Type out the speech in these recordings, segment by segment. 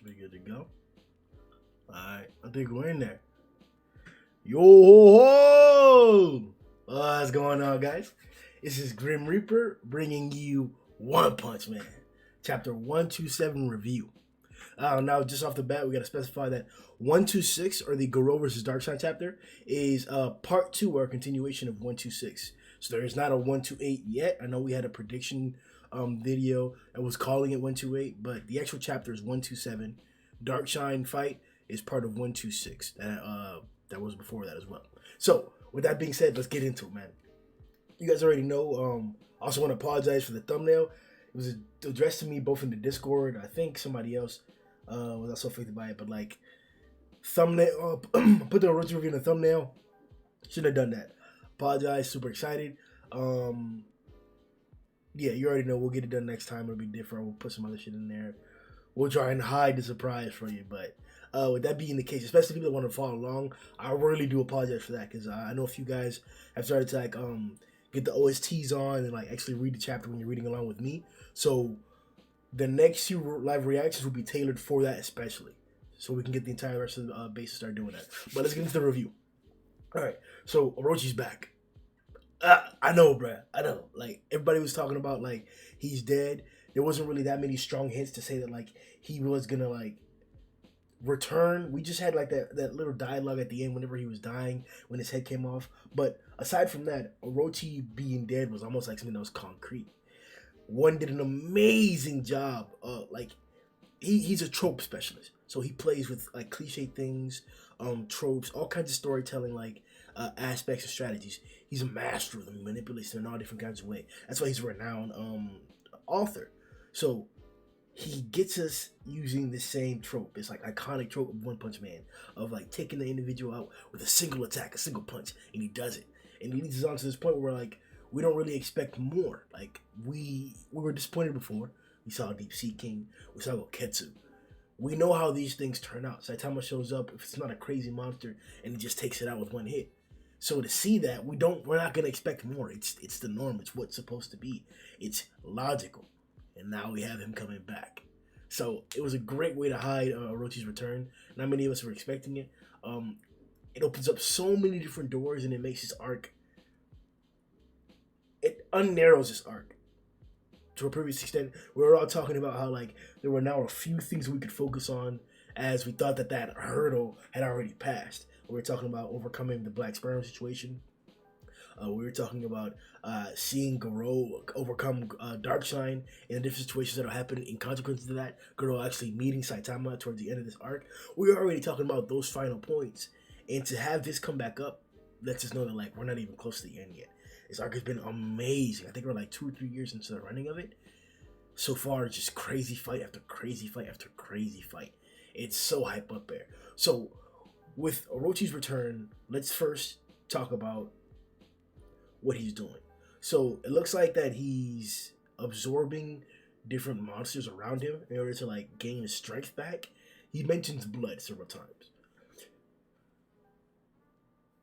We good to go. Alright, I think we're in there. Yo ho ho! What's going on, guys? This is Grim Reaper bringing you One Punch Man, chapter 127 review. Now, just off the bat, we got to specify that 126, or the Garou versus Darkseid chapter, is part 2 or a continuation of 126. So there is not a 128 yet. I know we had a prediction video that was calling it 128, but the actual chapter is 127. Darkseid fight is part of 126. That was before that as well. So, with that being said, let's get into it, man. You guys already know. I also want to apologize for the thumbnail. It was addressed to me both in the Discord. I think somebody else was also affected by it, but like thumbnail, put the Orochi review in the thumbnail. Shouldn't have done that. Apologize. Super excited. Yeah, you already know. We'll get it done next time. It'll be different. We'll put some other shit in there. We'll try and hide the surprise for you, but with that being the case, especially people that want to follow along, I really do apologize for that because I know a few guys have started to like get the OSTs on and like actually read the chapter when you're reading along with me. So the next few live reactions will be tailored for that, especially, so we can get the entire rest of the base to start doing that. But let's get into the review. All right, so Orochi's back. I know, bruh. I know. Like everybody was talking about, like he's dead. There wasn't really that many strong hints to say that like he was gonna like return. We just had like that little dialogue at the end whenever he was dying when his head came off. But aside from that, Orochi being dead was almost like something that was concrete. One did an amazing job. Like he's a trope specialist, so he plays with like cliche things, tropes, all kinds of storytelling, like aspects and strategies. He's a master of them, manipulates them in all different kinds of ways. That's why he's a renowned author. So he gets us using the same trope. It's like iconic trope of One Punch Man, of like taking the individual out with a single attack, a single punch, and he does it. And he leads us on to this point where like we don't really expect more. Like we were disappointed before. We saw Deep Sea King, we saw Goketsu. We know how these things turn out. Saitama shows up if it's not a crazy monster and he just takes it out with one hit. So to see that, we're not gonna expect more. It's the norm. It's what's supposed to be. It's logical. And now we have him coming back. So it was a great way to hide Orochi's return. Not many of us were expecting it. It opens up so many different doors, and it makes this arc. It unnarrows this arc to a previous extent. We were all talking about how like there were now a few things we could focus on, as we thought that hurdle had already passed. We were talking about overcoming the black sperm situation. We were talking about seeing Garou overcome Darkseid in different situations that will happen in consequence of that. Garou actually meeting Saitama towards the end of this arc. We were already talking about those final points. And to have this come back up lets us know that like we're not even close to the end yet. This arc has been amazing. I think we're like 2 or 3 years into the running of it. So far, it's just crazy fight after crazy fight after crazy fight. It's so hype up there. So with Orochi's return, let's first talk about what he's doing. So it looks like that he's absorbing different monsters around him in order to like gain his strength back. He mentions blood several times.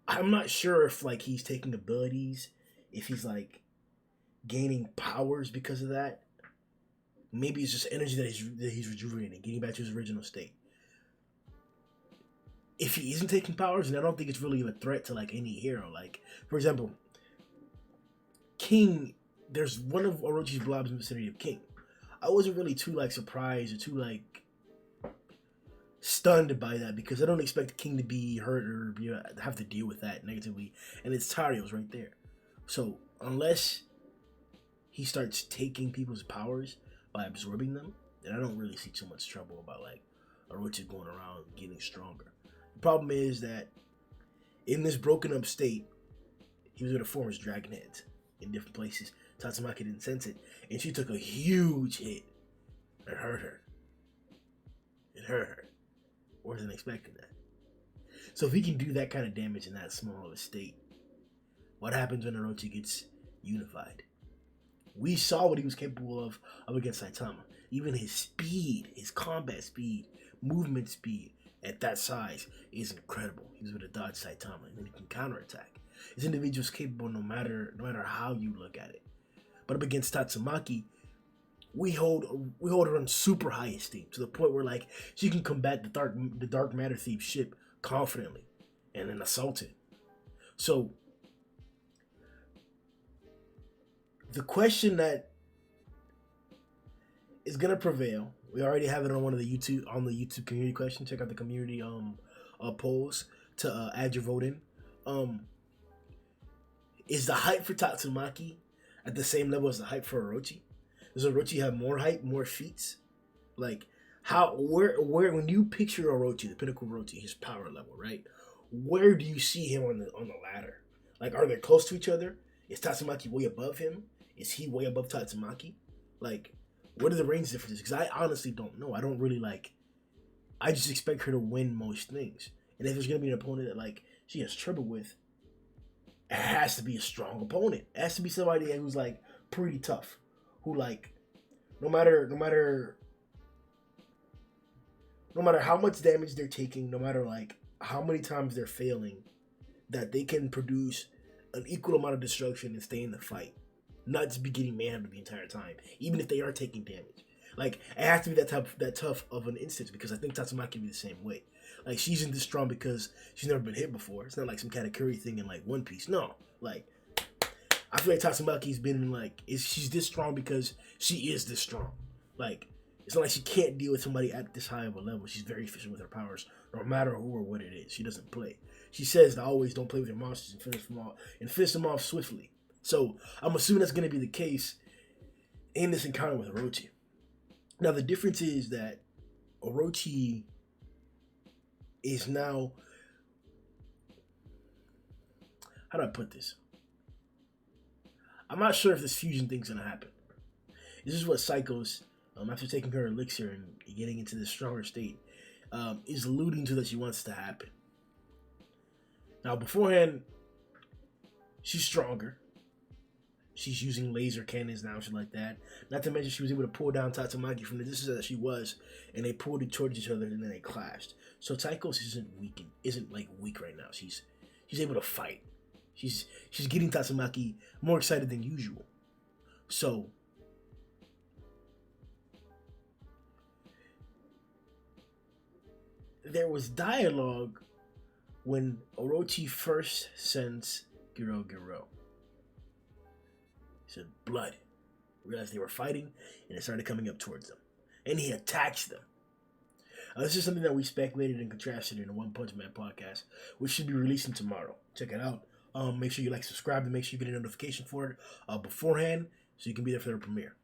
I'm not sure if like he's taking abilities, if he's like gaining powers because of that. Maybe it's just energy that he's rejuvenating, getting back to his original state. If he isn't taking powers, then I don't think it's really a threat to like any hero. Like, for example, King, there's one of Orochi's blobs in the vicinity of King. I wasn't really too like surprised or too like stunned by that because I don't expect King to be hurt or have to deal with that negatively. And it's Tario's right there. So unless he starts taking people's powers by absorbing them, then I don't really see too much trouble about like Orochi going around getting stronger. The problem is that in this broken up state, he was going to form his dragon heads in different places. Tatsumaki didn't sense it, and she took a huge hit. It hurt her. It hurt her. Wasn't expecting that. So if he can do that kind of damage in that small of a state, what happens when Orochi gets unified? We saw what he was capable of up against Saitama. Even his speed, his combat speed, movement speed at that size is incredible. He was able to dodge Saitama, and then he can counterattack. This individual is capable no matter how you look at it. But up against Tatsumaki, we hold her in super high esteem to the point where like she can combat the dark matter thief ship confidently and then assault it. So the question that is gonna prevail, we already have it on one of the YouTube community question. Check out the community polls to add your vote in. Is the hype for Tatsumaki at the same level as the hype for Orochi? Does Orochi have more hype, more feats? Like how where when you picture Orochi, the pinnacle of Orochi, his power level, right? Where do you see him on the ladder? Like, are they close to each other? Is Tatsumaki way above him? Is he way above Tatsumaki? Like, what are the range differences? Because I honestly don't know. I don't really like. I just expect her to win most things. And if there's gonna be an opponent that like she has trouble with, it has to be a strong opponent. It has to be somebody who's like pretty tough, who like no matter how much damage they're taking, no matter like how many times they're failing, that they can produce an equal amount of destruction and stay in the fight, not just be getting manhandled the entire time, even if they are taking damage. Like, it has to be that tough of an instance, because I think Tatsumaki can be the same way. Like, she's in this strong because she's never been hit before. It's not like some Katakuri thing in like One Piece. No, like I feel like Tatsumaki's been in like she's this strong because she is this strong. Like, it's not like she can't deal with somebody at this high of a level. She's very efficient with her powers, no matter who or what it is. She doesn't play. She says to always don't play with your monsters and finish them off swiftly. So I'm assuming that's going to be the case in this encounter with Orochi. Now the difference is that Orochi is now, how do I put this? I'm not sure if this fusion thing's going to happen. This is what Psychos, after taking her elixir and getting into this stronger state, is alluding to that she wants to happen. Now, beforehand, she's stronger. She's using laser cannons now, shit like that. Not to mention, she was able to pull down Tatsumaki from the distance that she was, and they pulled it towards each other, and then they clashed. So Psychos isn't weak right now. She's able to fight. She's getting Tatsumaki more excited than usual. So there was dialogue when Orochi first sends Garou. He said, blood. Realized they were fighting, and it started coming up towards them. And he attacks them. This is something that we speculated and contrasted in the One Punch Man podcast, which should be releasing tomorrow. Check it out. Make sure you like, subscribe, and make sure you get a notification for it beforehand, so you can be there for the premiere.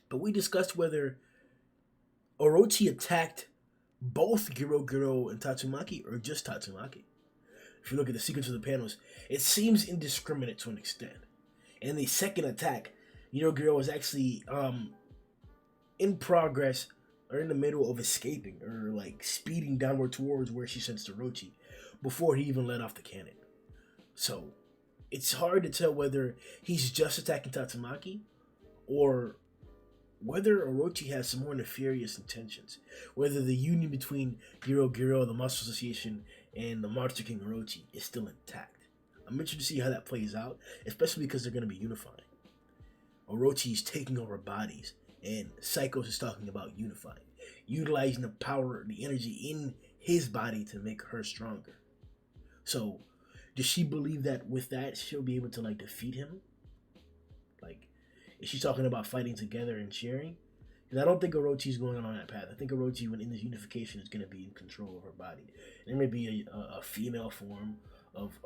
But we discussed whether Orochi attacked both Garou and Tatsumaki, or just Tatsumaki. If you look at the sequence of the panels, it seems indiscriminate to an extent. And the second attack, Garou was actually in progress, or in the middle of escaping, or like speeding downward towards where she sensed Orochi, before he even let off the cannon. So it's hard to tell whether he's just attacking Tatsumaki, or whether Orochi has some more nefarious intentions. Whether the union between Garou, the Monster Association, and the Monster King Orochi is still intact. I'm interested to see how that plays out, especially because they're going to be unifying. Orochi is taking over bodies, and Psychos is talking about unifying, utilizing the power, the energy in his body to make her stronger. So, does she believe that with that she'll be able to like defeat him? Like, is she talking about fighting together and sharing? Because I don't think Orochi's going on that path. I think Orochi, when in this unification, is going to be in control of her body. There may be a female form of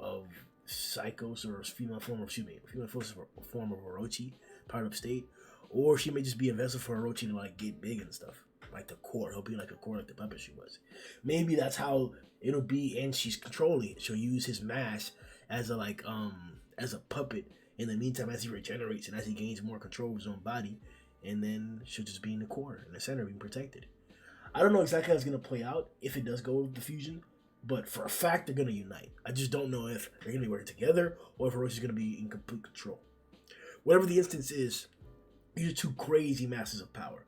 Psychos, or a female form of Orochi, part of state, or she may just be a vessel for Orochi to like get big and stuff, like the core. He'll be like a core, like the puppet she was. Maybe that's how it'll be, and she's controlling it. She'll use his mass as a puppet in the meantime, as he regenerates and as he gains more control of his own body, and then she'll just be in the core, in the center, being protected. I don't know exactly how it's going to play out if it does go with the fusion, but for a fact, they're going to unite. I just don't know if they're going to be working together, or if Orochi's going to be in complete control. Whatever the instance is, these are two crazy masses of power.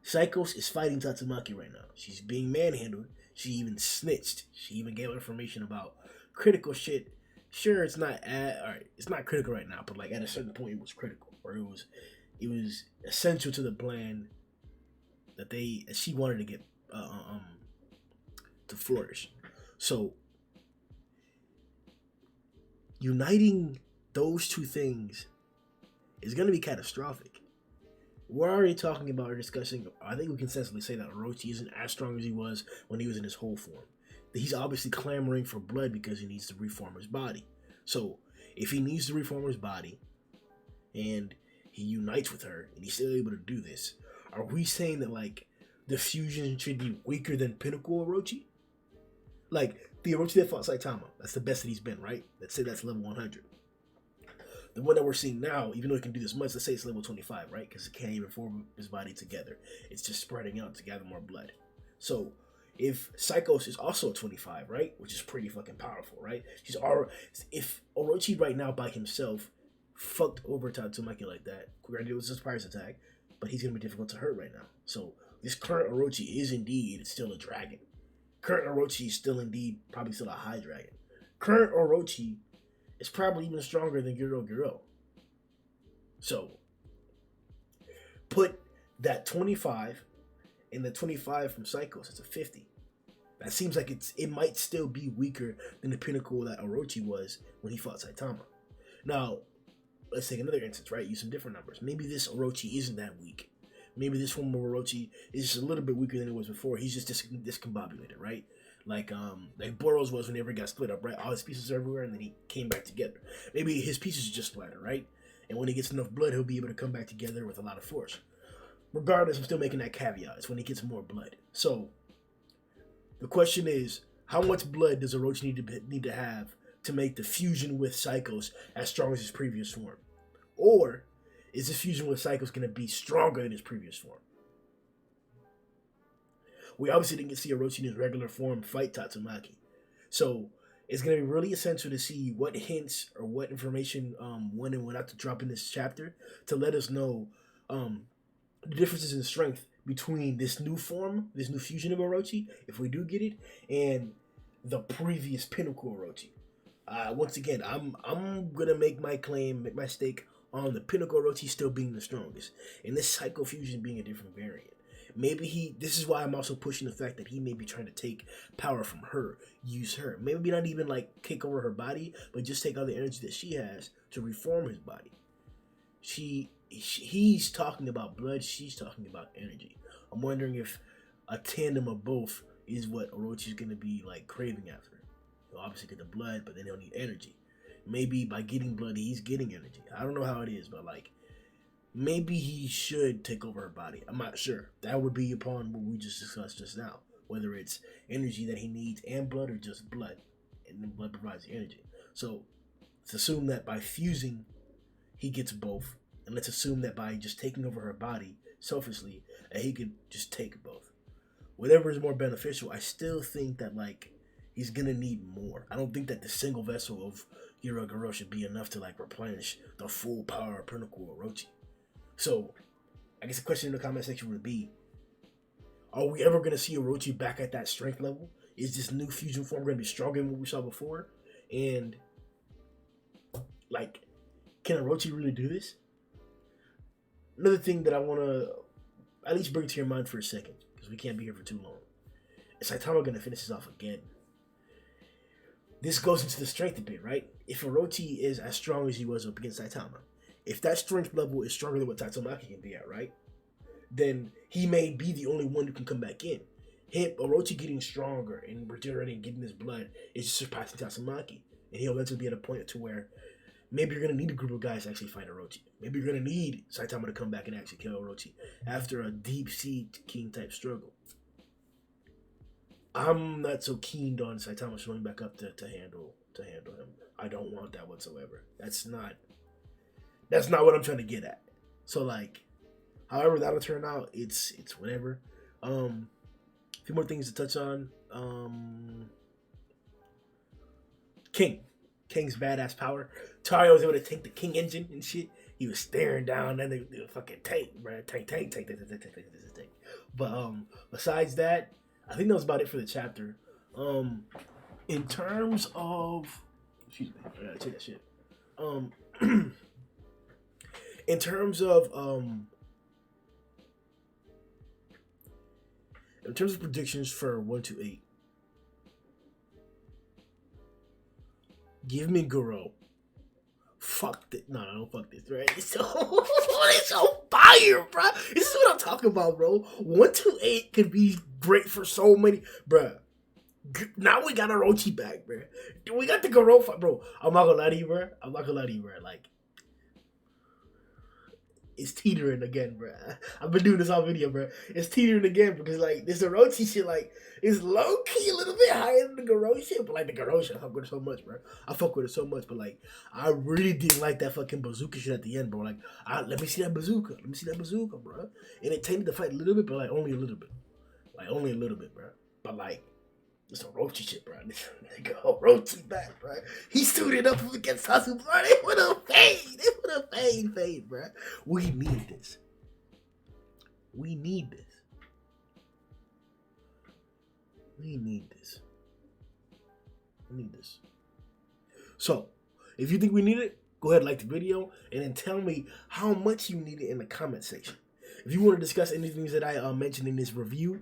Psychos is fighting Tatsumaki right now. She's being manhandled. She even snitched. She even gave information about critical shit. Sure, it's not critical right now, but like at a certain point, it was critical, or it was it was essential to the plan that she wanted to get to flourish. So uniting those two things is going to be catastrophic. We're already talking about or discussing. I think we can sensibly say that Orochi isn't as strong as he was when he was in his whole form. He's obviously clamoring for blood because he needs to reform his body. So if he needs to reform his body and he unites with her and he's still able to do this, are we saying that like the fusion should be weaker than Pinnacle Orochi? Like the Orochi that fought Saitama, that's the best that he's been, right? Let's say that's level 100. The one that we're seeing now, even though it can do this much, let's say it's level 25, right? Because it can't even form his body together. It's just spreading out to gather more blood. So if Psychos is also 25, right? Which is pretty fucking powerful, right? If Orochi right now by himself fucked over Tatsumaki like that, granted it was a surprise attack, but he's gonna be difficult to hurt right now. So this current Orochi is indeed still a dragon. Current Orochi is still indeed probably still a high dragon. Current Orochi is probably even stronger than Garou. So put that 25 and the 25 from Psychos, it's a 50. That seems like it might still be weaker than the Pinnacle that Orochi was when he fought Saitama. Now, let's take another instance, right? Use some different numbers. Maybe this Orochi isn't that weak. Maybe this form of Orochi is just a little bit weaker than it was before. He's just discombobulated, right? Like Boros was whenever he got split up, right? All his pieces are everywhere, and then he came back together. Maybe his pieces are just splattered, right? And when he gets enough blood, he'll be able to come back together with a lot of force. Regardless, I'm still making that caveat. It's when he gets more blood. So the question is, how much blood does Orochi need to have to make the fusion with Psychos as strong as his previous form? Or is this fusion with Psychos going to be stronger than his previous form? We obviously didn't get to see Orochi in his regular form fight Tatsumaki. So it's going to be really essential to see what hints or what information went and went out to drop in this chapter to let us know the differences in strength between this new form, this new fusion of Orochi, if we do get it, and the previous Pinnacle Orochi. Once again, I'm gonna make my claim, make my stake on the Pinnacle Orochi still being the strongest, and this Psycho Fusion being a different variant. Maybe this is why I'm also pushing the fact that he may be trying to take power from her, use her. Maybe not even like take over her body, but just take all the energy that she has to reform his body. He's talking about blood, she's talking about energy. I'm wondering if a tandem of both is what Orochi's going to be like craving after. He'll obviously get the blood, but then he'll need energy. Maybe by getting blood, he's getting energy. I don't know how it is, but like maybe he should take over her body. I'm not sure. That would be upon what we just discussed just now. Whether it's energy that he needs and blood or just blood. And then blood provides the energy. So let's assume that by fusing, he gets both. And let's assume that by just taking over her body selfishly, that he could just take both. Whatever is more beneficial, I still think that like he's gonna need more. I don't think that the single vessel of Garou should be enough to like replenish the full power of Pinnacle Orochi. So I guess the question in the comment section would be, are we ever gonna see Orochi back at that strength level? Is this new fusion form gonna be stronger than what we saw before? And like, can Orochi really do this? Another thing that I want to at least bring to your mind for a second, because we can't be here for too long. Is Saitama going to finish this off again? This goes into the strength a bit, right? If Orochi is as strong as he was up against Saitama, if that strength level is stronger than what Tatsumaki can be at, right? Then he may be the only one who can come back in. Orochi getting stronger and regenerating, getting his blood is just surpassing Tatsumaki. And he'll eventually be at a point to where maybe you're going to need a group of guys to actually fight Orochi. Maybe you're going to need Saitama to come back and actually kill Orochi after a deep sea king type struggle. I'm not so keen on Saitama showing back up to handle him. I don't want that whatsoever. That's not what I'm trying to get at. So like, however that'll turn out, it's whatever. A few more things to touch on. King's badass power. Tario was able to tank the King engine and shit. He was staring down and the fucking tank, bro. Tank. But besides that, I think that was about it for the chapter. In terms of, excuse me, I gotta take that shit. In terms of predictions for 1 to 8, give me Garou. Fuck this. No, don't fuck this, right? It's so fire, bro. This is what I'm talking about, bro. 1 to 8 could be great for so many, bro. Now we got Orochi back, bro. We got the Garou fight, bro. I'm not gonna lie to you, bro. Like, it's teetering again, bro. I've been doing this all video, bro. It's teetering again because, like, this Orochi shit, like, is low key a little bit higher than the Garou shit, but like the Garou shit, I fuck with it so much, bro. I fuck with it so much, but like, I really didn't like that fucking bazooka shit at the end, bro. Like, let me see that bazooka, bro. And it tainted the fight a little bit, but like only a little bit, bro. But like, it's Orochi shit, bro. This nigga Orochi back, bro. He suited up against Tatsumaki, bro. They put a fade, bro. We need this. We need this. So, if you think we need it, go ahead and like the video and then tell me how much you need it in the comment section. If you want to discuss any things that I mentioned in this review,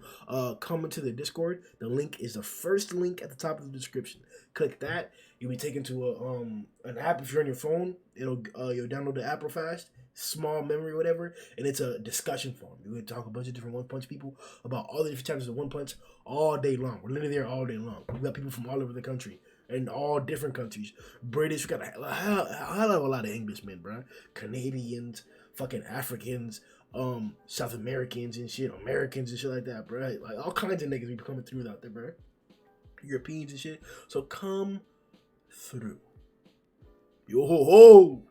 come into the Discord. The link is the first link at the top of the description. Click that. You'll be taken to an app if you're on your phone. You'll download the app real fast. Small memory, whatever, and it's a discussion forum. We're going to talk a bunch of different One Punch people about all the different types of One Punch all day long. We're literally there all day long. We've got people from all over the country and all different countries. British, we got a lot of Englishmen, bro. Canadians, fucking Africans, South Americans and shit, Americans and shit like that, bro. Like all kinds of niggas be coming through out there, bro. Europeans and shit. So come through. Yo ho ho.